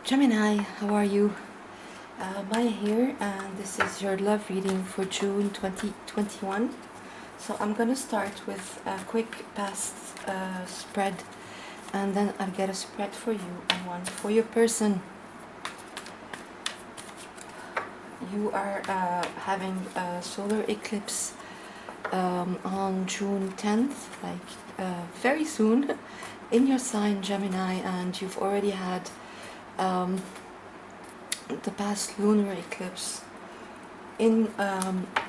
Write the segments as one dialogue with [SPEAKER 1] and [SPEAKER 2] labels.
[SPEAKER 1] Gemini, how are you? Maya here, and this is your love reading for June 2021. So I'm gonna start with a quick past spread, and then I'll get a spread for you and one for your person. You are having a solar eclipse on June 10th, like very soon, in your sign Gemini, and you've already had the past lunar eclipse in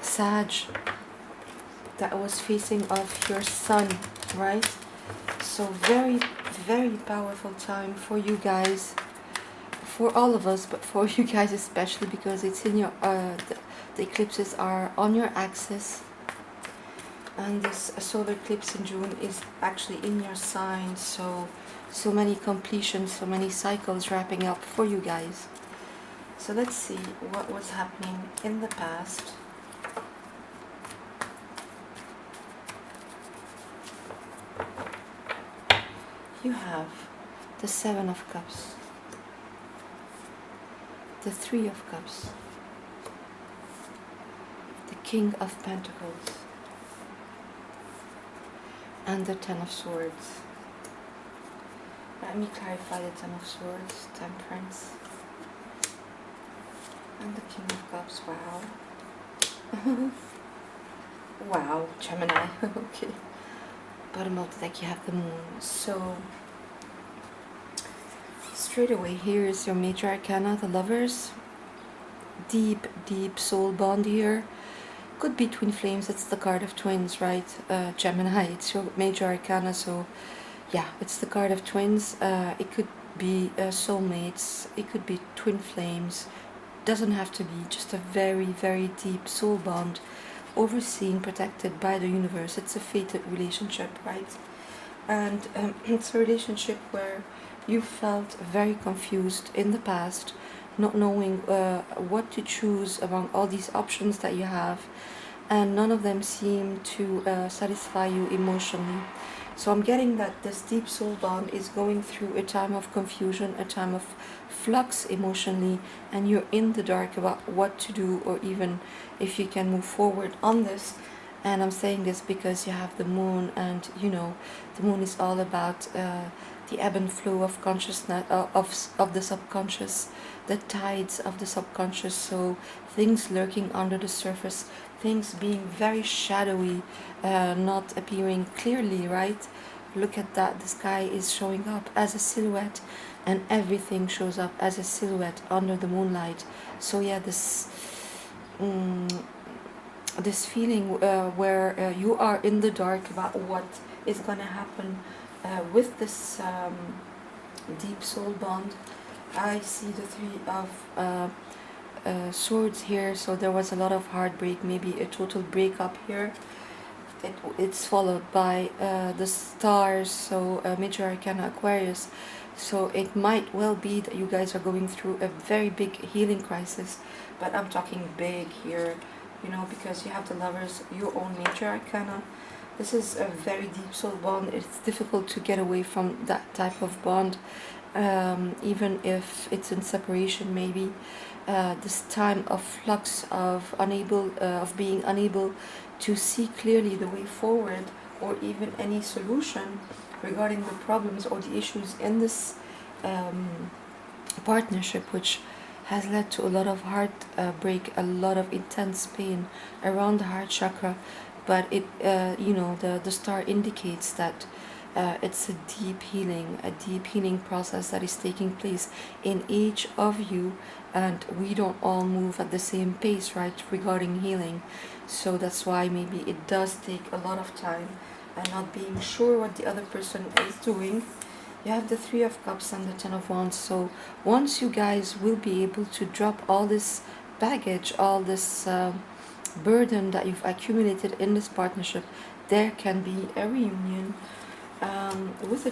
[SPEAKER 1] Sag that was facing off your sun, right? So very, very powerful time for you guys, for all of us, but for you guys especially, because it's in your the eclipses are on your axis, and this solar eclipse in June is actually in your sign. So many completions, so many cycles wrapping up for you guys. So let's see what was happening in the past. You have the Seven of Cups, the Three of Cups, the King of Pentacles, and the Ten of Swords. Let me clarify the Ten of Swords, Temperance, and the King of Cups. Wow. Wow, Gemini. Okay. Bottom of the deck you have the Moon. So straight away here is your major arcana, the Lovers. Deep, deep soul bond here. Could be twin flames. It's the card of twins, right? Gemini, it's your major arcana, so yeah, it's the card of twins. It could be soulmates, it could be twin flames. Doesn't have to be, just a very, very deep soul bond, overseen, protected by the universe. It's a fated relationship, right? And it's a relationship where you felt very confused in the past, not knowing what to choose among all these options that you have, and none of them seem to satisfy you emotionally. So I'm getting that this deep soul bond is going through a time of confusion, a time of flux emotionally, and you're in the dark about what to do, or even if you can move forward on this. And I'm saying this because you have the Moon, and you know the Moon is all about the ebb and flow of consciousness, of the subconscious, the tides of the subconscious. So things lurking under the surface, things being very shadowy, not appearing clearly, right? Look at that, the sky is showing up as a silhouette, and everything shows up as a silhouette under the moonlight. So yeah, this feeling where you are in the dark about what is going to happen with this deep soul bond. I see the Three of Swords here, so there was a lot of heartbreak, maybe a total breakup here. It's followed by the stars, so major arcana Aquarius. So it might well be that you guys are going through a very big healing crisis, but I'm talking big here, you know, because you have the Lovers, your own major arcana. This is a very deep soul bond. It's difficult to get away from that type of bond, even if it's in separation. Maybe this time of flux, of being unable to see clearly the way forward, or even any solution regarding the problems or the issues in this partnership, which has led to a lot of heartbreak, a lot of intense pain around the heart chakra. But it, you know, the star indicates that it's a deep healing process that is taking place in each of you, and we don't all move at the same pace, right, regarding healing. So that's why maybe it does take a lot of time, and not being sure what the other person is doing. You have the Three of Cups and the Ten of Wands. So once you guys will be able to drop all this baggage, all this burden that you've accumulated in this partnership, there can be a reunion with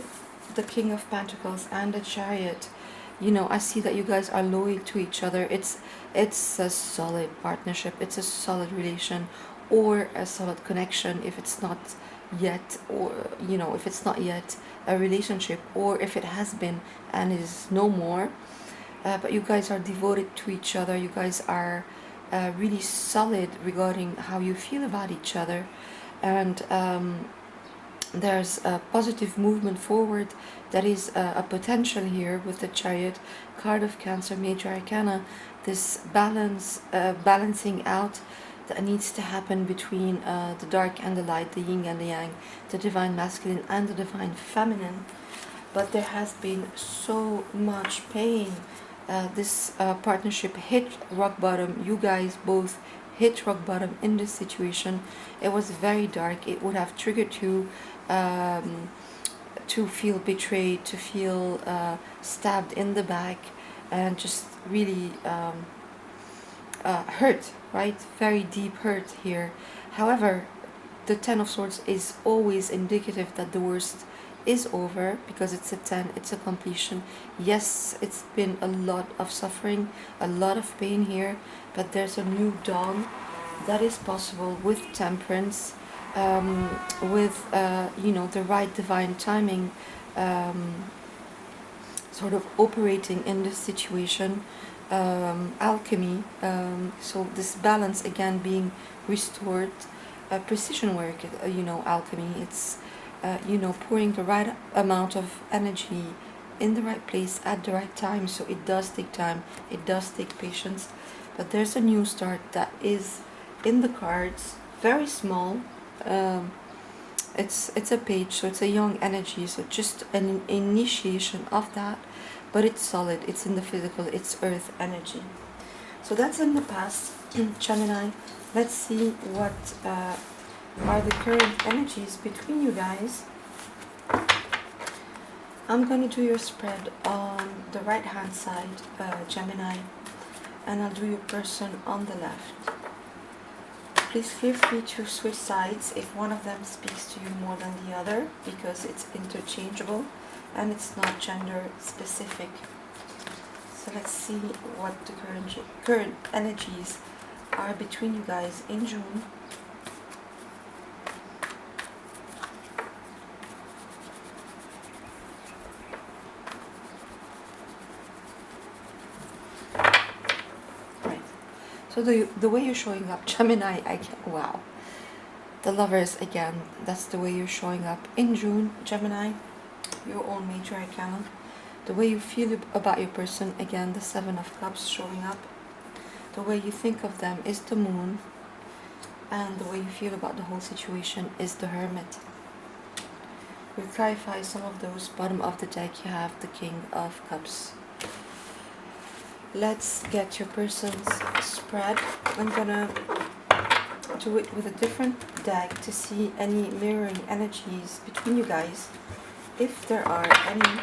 [SPEAKER 1] the King of Pentacles and the Chariot. You know, I see that you guys are loyal to each other. It's a solid partnership, it's a solid relation, or a solid connection if it's not yet, or you know, if it's not yet a relationship, or if it has been and is no more. but you guys are devoted to each other. You guys are really solid regarding how you feel about each other, and there's a positive movement forward. That is a potential here with the Chariot card of Cancer, Major Arcana. This balancing out that needs to happen between the dark and the light, the yin and the yang, the divine masculine and the divine feminine. But there has been so much pain. This partnership hit rock bottom. You guys both hit rock bottom in this situation. It was very dark. It would have triggered you to feel betrayed, to feel stabbed in the back, and just really hurt, right? Very deep hurt here. However, the Ten of Swords is always indicative that the worst is over, because it's a 10, it's a completion. Yes, it's been a lot of suffering, a lot of pain here, but there's a new dawn that is possible with temperance, with the right divine timing, sort of operating in this situation, alchemy, so this balance again being restored, precision work, alchemy, it's pouring the right amount of energy in the right place at the right time. So it does take time, it does take patience, but there's a new start that is in the cards, very small. It's a page, so it's a young energy, so just an initiation of that, but it's solid, it's in the physical, it's earth energy. So that's in the past. Gemini, let's see what are the current energies between you guys. I'm going to do your spread on the right hand side, Gemini, and I'll do your person on the left. Please feel free to switch sides if one of them speaks to you more than the other, because it's interchangeable and it's not gender specific. So let's see what the current energies are between you guys in June. So the way you're showing up, Gemini, wow. The Lovers, again, that's the way you're showing up in June, Gemini, your own major arcana. The way you feel about your person, again, the Seven of Cups showing up. The way you think of them is the Moon. And the way you feel about the whole situation is the Hermit. We'll clarify some of those. Bottom of the deck, you have the King of Cups. Let's get your person's spread. I'm gonna do it with a different deck to see any mirroring energies between you guys, if there are any.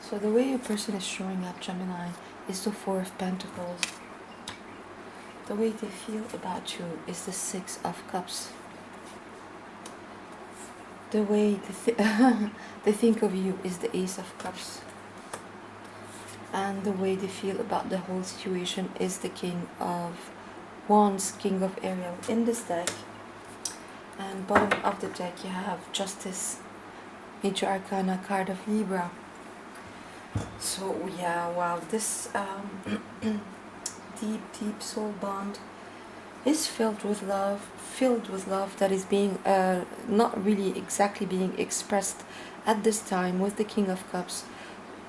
[SPEAKER 1] So the way your person is showing up, Gemini, is the Four of Pentacles. The way they feel about you is the Six of Cups. The way they think of you is the Ace of Cups. And the way they feel about the whole situation is the King of Wands, King of Ariel in this deck. And bottom of the deck you have Justice, Major Arcana, card of Libra. So yeah, wow, this deep soul bond is filled with love that is being not really exactly being expressed at this time with the King of Cups.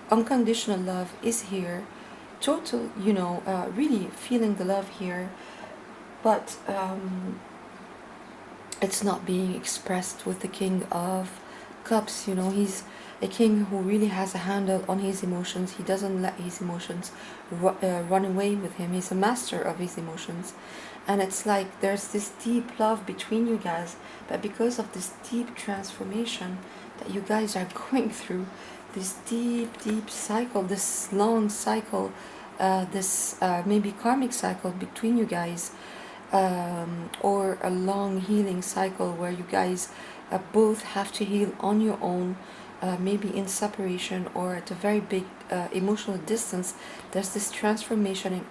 [SPEAKER 1] Unconditional love is here, total, really feeling the love here, but it's not being expressed with the King of Cups. He's a king who really has a handle on his emotions. He doesn't let his emotions run away with him. He's a master of his emotions. And it's like there's this deep love between you guys, but because of this deep transformation that you guys are going through, this deep cycle, this long cycle, this maybe karmic cycle between you guys, or a long healing cycle where you guys both have to heal on your own, maybe in separation or at a very big emotional distance. There's this transformation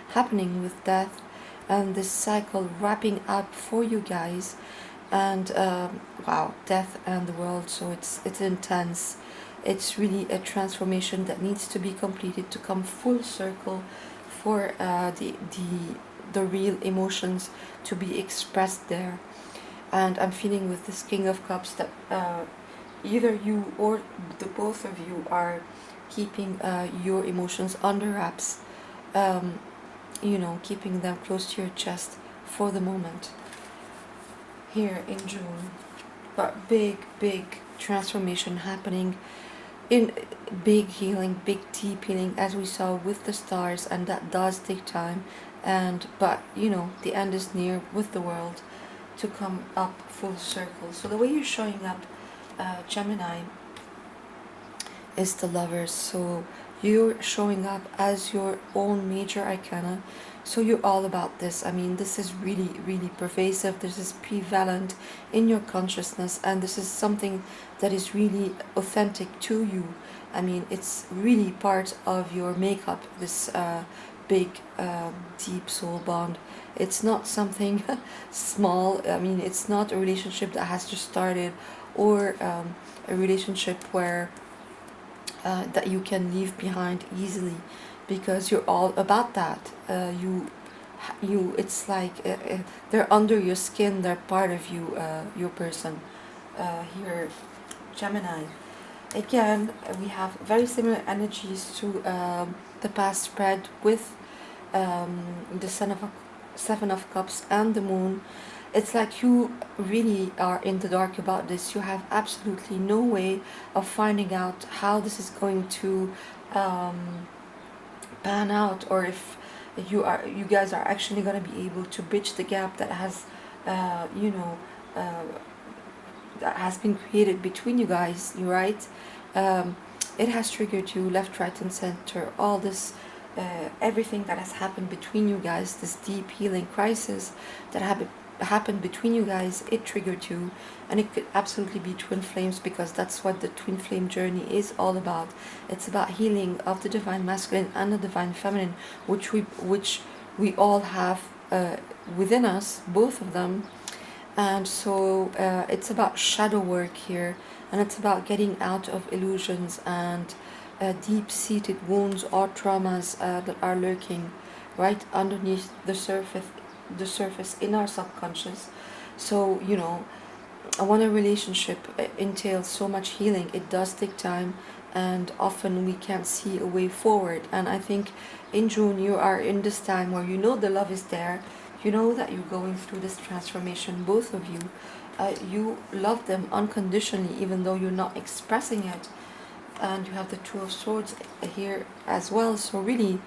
[SPEAKER 1] happening with death, and this cycle wrapping up for you guys. And wow, death and the world. So it's intense. It's really a transformation that needs to be completed to come full circle for the real emotions to be expressed there. And I'm feeling with this King of Cups that either you or the both of you are keeping your emotions under wraps, keeping them close to your chest for the moment. Here in June, but big transformation happening, in big healing, big deep healing, as we saw with the stars, and that does take time. But the end is near with the world to come up full circle. So the way you're showing up, Gemini, is the Lovers. So you're showing up as your own major arcana. So you're all about this. I mean, this is really pervasive. This is prevalent in your consciousness, and this is something that is really authentic to you. I mean, it's really part of your makeup, this big, deep soul bond. It's not something small. I mean, it's not a relationship that has just started, or a relationship where that you can leave behind easily, because you're all about that. It's like they're under your skin. They're part of you, your person. Here, Gemini. Again, we have very similar energies to the past spread with the Seven of Cups and the Moon. It's like you really are in the dark about this. You have absolutely no way of finding out how this is going to pan out, or if you guys are actually going to be able to bridge the gap that has that has been created between you guys, right? It has triggered you left, right, and center. All this, everything that has happened between you guys, this deep healing crisis that happened between you guys, it triggered you. And it could absolutely be twin flames, because that's what the twin flame journey is all about. It's about healing of the divine masculine and the divine feminine, which we all have within us, both of them. And so it's about shadow work here, and it's about getting out of illusions and deep-seated wounds or traumas that are lurking right underneath the surface in our subconscious. So when a relationship entails so much healing, it does take time, and often we can't see a way forward. And I think in June you are in this time where the love is there. You know that you're going through this transformation, both of you. You love them unconditionally, even though you're not expressing it. And you have the Two of Swords here as well. So really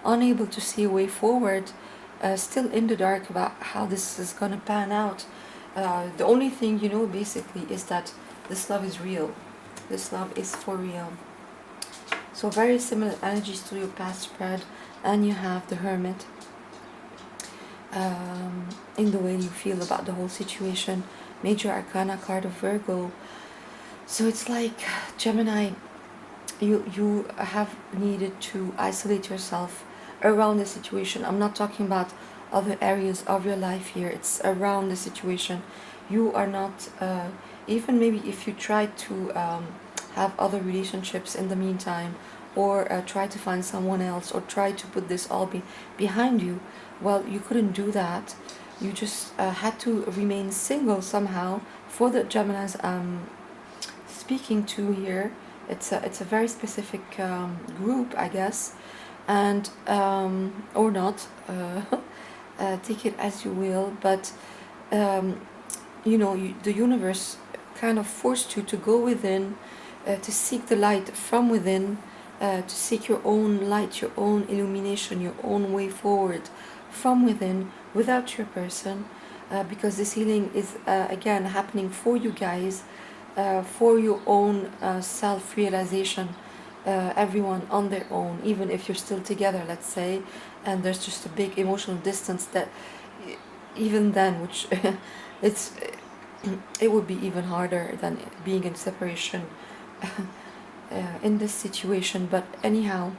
[SPEAKER 1] unable to see a way forward, still in the dark about how this is going to pan out. The only thing basically is that this love is real. This love is for real. So very similar energies to your past spread. And you have the Hermit. In the way you feel about the whole situation. Major Arcana card of Virgo. So it's like, Gemini, you have needed to isolate yourself around the situation. I'm not talking about other areas of your life here. It's around the situation. You are not, even maybe if you try to have other relationships in the meantime, or try to find someone else, or try to put this all behind you, well, you couldn't do that. You just had to remain single somehow. For the Geminis I'm speaking to here, it's a very specific group, I guess, and or not. Take it as you will, but the universe kind of forced you to go within, to seek the light from within, to seek your own light, your own illumination, your own way forward from within, without your person, because this healing is again happening for you guys, for your own self-realization, everyone on their own, even if you're still together, let's say, and there's just a big emotional distance, that even then, which it's it would be even harder than being in separation in this situation. But anyhow,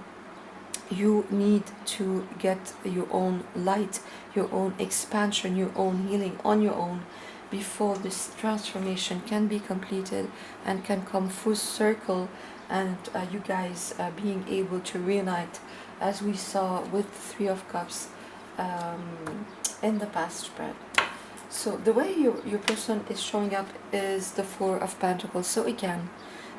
[SPEAKER 1] you need to get your own light, your own expansion, your own healing on your own before this transformation can be completed and can come full circle, and you guys being able to reunite, as we saw with the Three of Cups in the past spread. So the way your person is showing up is the Four of Pentacles. So again,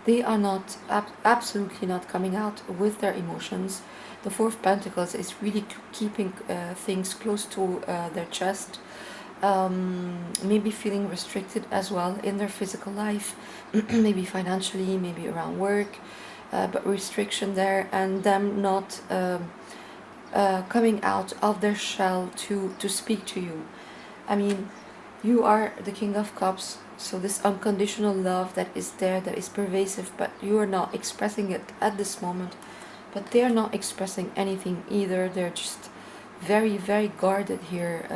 [SPEAKER 1] they are not absolutely not coming out with their emotions. The Four of Pentacles is really keeping things close to their chest, maybe feeling restricted as well in their physical life, maybe financially, maybe around work, but restriction there, and them not coming out of their shell to speak to you. I mean, you are the King of Cups, so this unconditional love that is there, that is pervasive, but you are not expressing it at this moment. But they are not expressing anything either. They're just very, very guarded here,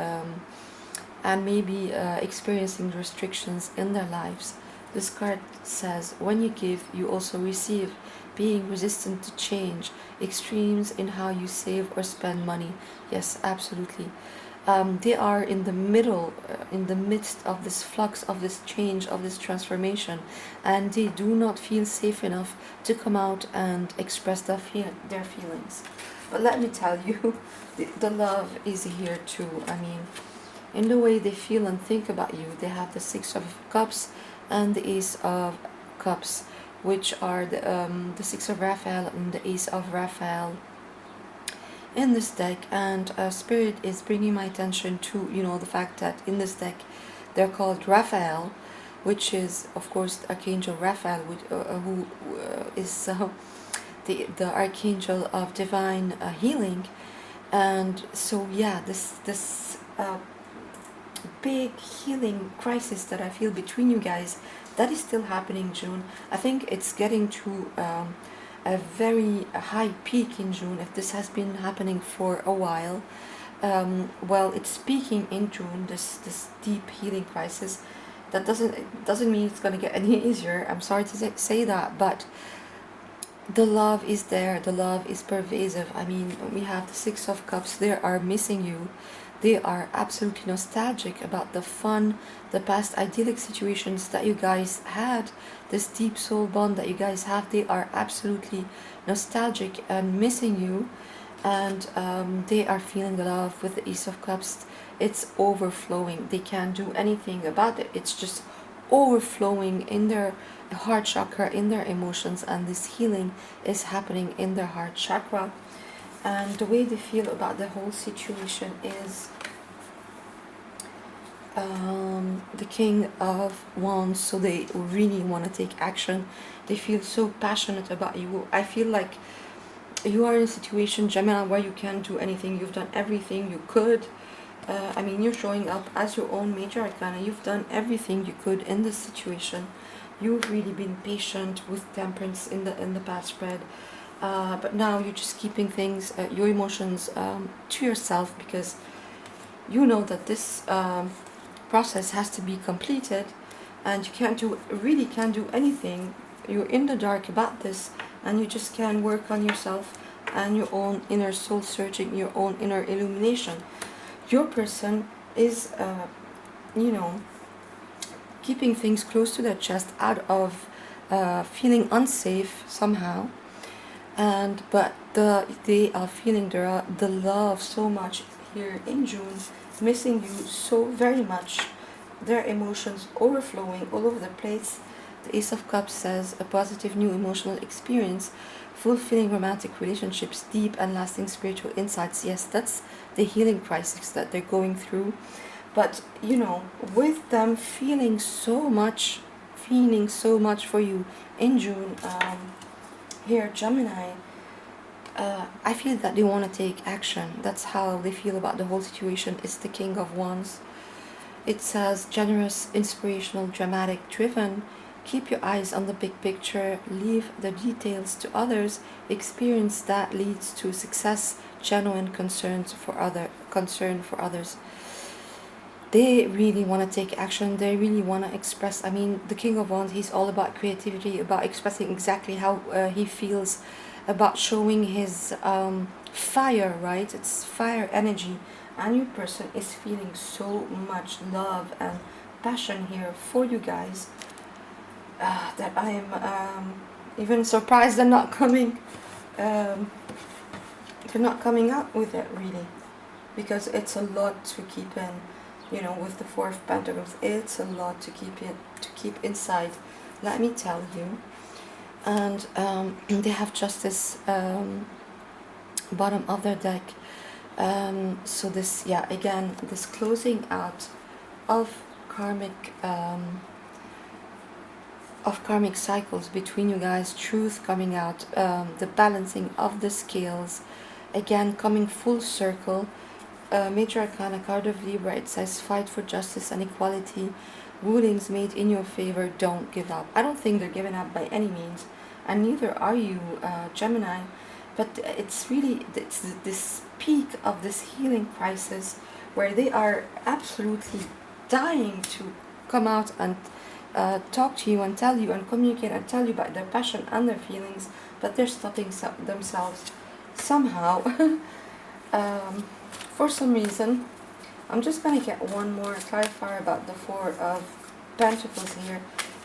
[SPEAKER 1] and maybe experiencing restrictions in their lives. This card says, when you give, you also receive, being resistant to change, extremes in how you save or spend money. Yes, absolutely. They are in the middle, in the midst of this flux, of this change, of this transformation, and they do not feel safe enough to come out and express their feelings. But let me tell you, the love is here too. I mean, in the way they feel and think about you, they have the Six of Cups and the Ace of Cups, which are the Six of Raphael and the Ace of Raphael in this deck. And Spirit is bringing my attention to, the fact that in this deck they're called Raphael, which is of course the Archangel Raphael, who is the Archangel of divine healing. And so yeah, this big healing crisis that I feel between you guys, that is still happening in June. I think it's getting to a very high peak in June, if this has been happening for a while. Well, it's peaking in June, this deep healing crisis. That doesn't mean it's going to get any easier. I'm sorry to say that, but the love is there. The love is pervasive. I mean, we have the Six of Cups. They are missing you. They are absolutely nostalgic about the fun, the past idyllic situations that you guys had, this deep soul bond that you guys have. They are absolutely nostalgic and missing you, and they are feeling the love with the Ace of Cups. It's overflowing. They can't do anything about it. It's just overflowing in their heart chakra, in their emotions, and this healing is happening in their heart chakra. And the way they feel about the whole situation is the King of Wands. So they really want to take action. They feel so passionate about you. I feel like you are in a situation, Gemini, where you can't do anything. You've done everything you could. I mean, you're showing up as your own major arcana. You've done everything you could in this situation. You've really been patient with Temperance in the past spread. But now you're just keeping things, your emotions, to yourself, because you know that this process has to be completed, and you really can't do anything. You're in the dark about this, and you just can work on yourself and your own inner soul searching, your own inner illumination. Your person is, keeping things close to their chest out of feeling unsafe somehow. But they are feeling the love so much here in June, missing you so very much. Their emotions overflowing all over the place. The Ace of Cups says a positive new emotional experience, fulfilling romantic relationships, deep and lasting spiritual insights. Yes, that's the healing crisis that they're going through. But with them feeling so much for you in June, here, Gemini, I feel that they want to take action. That's how they feel about the whole situation. It's the King of Wands. It says generous, inspirational, dramatic, driven, Keep your eyes on the big picture, leave the details to others. Experience that leads to success, genuine concern for others. They really want to take action, they really want to express. I mean, the King of Wands, he's all about creativity, about expressing exactly how he feels, about showing his fire, right? It's fire energy, and your person is feeling so much love and passion here for you guys, that I am even surprised they're not coming um, they're not coming up with it, really, because it's a lot to keep in. You know, with the Four of Pentacles, it's a lot to keep inside, let me tell you. And they have Justice, bottom of their deck. So this, yeah, again, this closing out of karmic cycles between you guys, truth coming out, the balancing of the scales, again coming full circle. Major Arcana card of Libra, it says fight for justice and equality, rulings made in your favor, don't give up. I don't think they're giving up by any means, and neither are you, Gemini, but it's really, it's this peak of this healing crisis where they are absolutely dying to come out and talk to you and tell you and communicate and tell you about their passion and their feelings, but they're stopping themselves somehow. For some reason. I'm just going to get one more clarifier about the Four of Pentacles here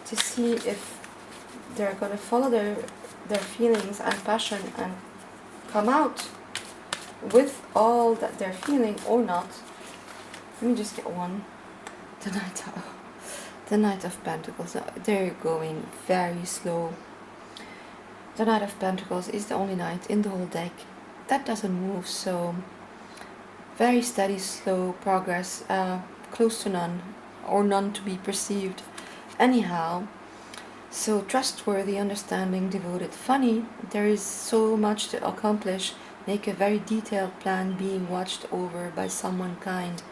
[SPEAKER 1] to see if they're going to follow their feelings and passion and come out with all that they're feeling or not. Let me just get one. The Knight of Pentacles. They're going very slow. The Knight of Pentacles is the only knight in the whole deck that doesn't move, so very steady, slow progress, close to none, or none to be perceived anyhow. So trustworthy, understanding, devoted, funny. There is so much to accomplish. Make a very detailed plan, being watched over by someone kind.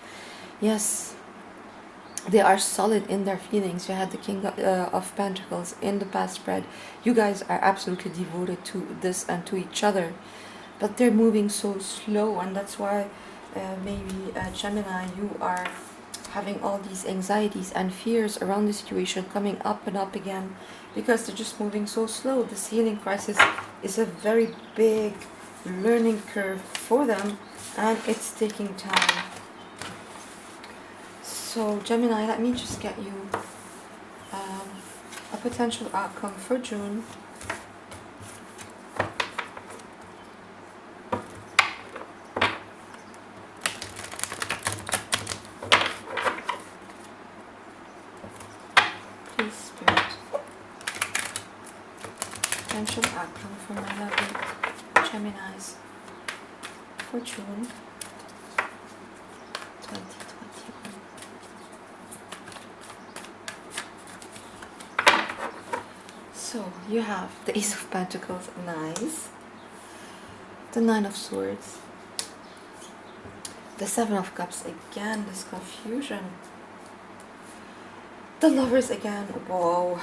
[SPEAKER 1] Yes, they are solid in their feelings. You had the King of Pentacles in the past spread. You guys are absolutely devoted to this and to each other, but they're moving so slow, and that's why maybe Gemini, you are having all these anxieties and fears around the situation coming up and up again, because they're just moving so slow. This healing crisis is a very big learning curve for them, and it's taking time. So Gemini, let me just get you a potential outcome for June. Please, Spirit. Potential outcome for my lovely Geminis for June 2021. So you have the Ace of Pentacles, nice. The Nine of Swords. The Seven of Cups, again, this confusion. The Lovers again, whoa.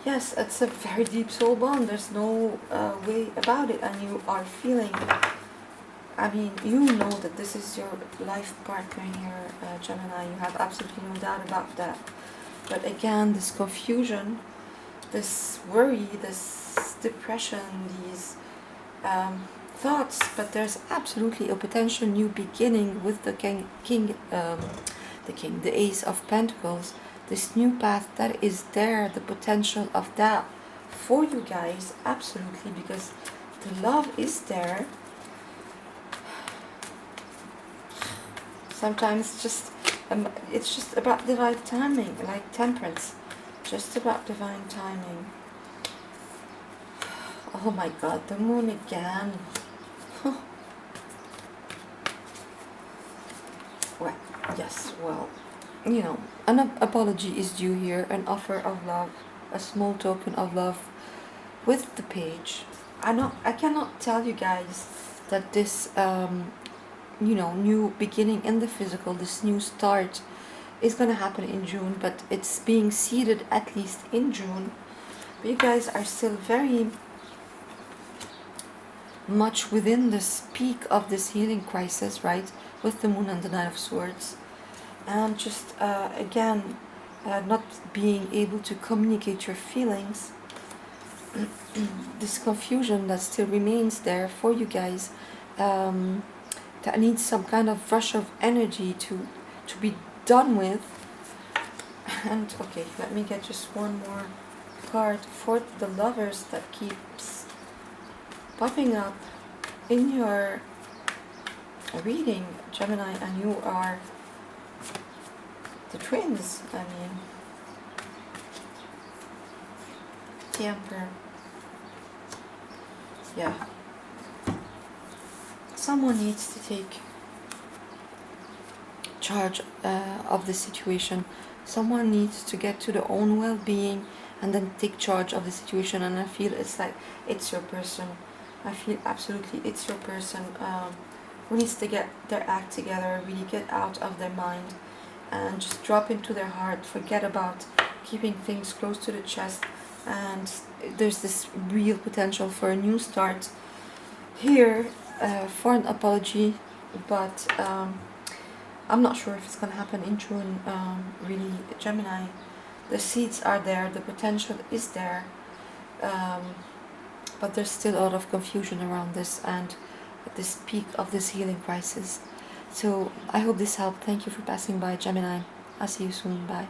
[SPEAKER 1] Yes, it's a very deep soul bond. There's no way about it, and you are feeling, I mean, you know that this is your life partner here, Gemini. You have absolutely no doubt about that. But again, this confusion, this worry, this depression, these thoughts, but there's absolutely a potential new beginning with the the Ace of Pentacles. This new path that is there, the potential of that for you guys, absolutely, because the love is there. Sometimes it's just about divine timing, like Temperance, just about divine timing. Oh my God, the Moon again. Well, yes, well, you know, an apology is due here, an offer of love, a small token of love with the Page. I cannot tell you guys that this, you know, new beginning in the physical, this new start, is going to happen in June, but it's being seeded at least in June. But you guys are still very much within this peak of this healing crisis, right? With the Moon and the Nine of Swords. And just, again, not being able to communicate your feelings. This confusion that still remains there for you guys, that needs some kind of rush of energy to be done with. And okay, let me get just one more card for the lovers that keeps popping up in your reading, Gemini, and you are the twins. I mean, the Emperor. Yeah. Someone needs to take charge of the situation. Someone needs to get to their own well-being and then take charge of the situation. And I feel it's like it's your person. I feel absolutely it's your person who needs to get their act together, really get out of their mind and just drop into their heart, forget about keeping things close to the chest. And there's this real potential for a new start here, for an apology, but I'm not sure if it's going to happen in June. Really, Gemini, the seeds are there, the potential is there, but there's still a lot of confusion around this and at this peak of this healing crisis. So I hope this helped. Thank you for passing by, Gemini. I'll see you soon. Bye.